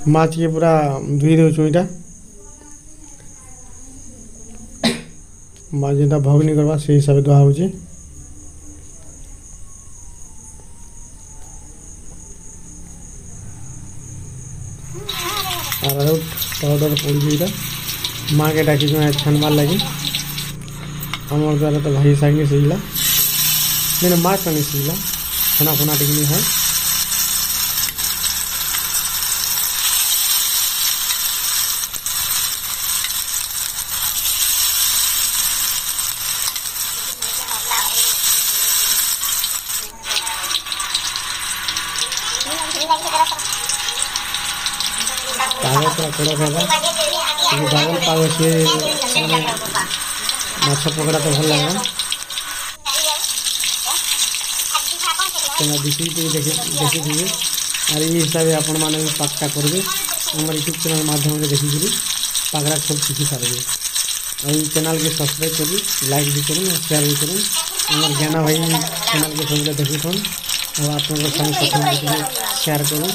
माछ के पूरा धुई देउछु इटा माछ जेटा भोग नहीं करवा से हिसाब धुआ होची अरारोट पाउडर पड़ी इटा माँ के डाकी छानबार लगे आमर द्वारा तो भाई सागे सिझला मैंने माछ नहीं सिझला खाना खुना टिकनी है पाग पूरा कड़क होगा डाबल पाग से माछ पकड़ा तो भल लगे देखी देखी और ये हिसाब से आपण मैंने पाकटा करेंगे आम यूट्यूब चैनल माध्यम से देखिक पाकड़ा सब सीखी पारे और चैनल के सब्सक्राइब कर लाइक भी करूँ शेयर भी करूँ आम ज्ञाना भाई चैनल के सब देखुन और आप शेयर करूँ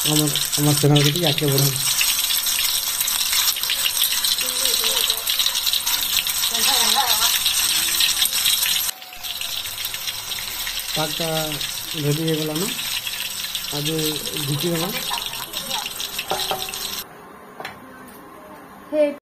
हमारे चैनल के आगे बढ़ो पाकटा रेडी हो गला ना आज घुटी गला।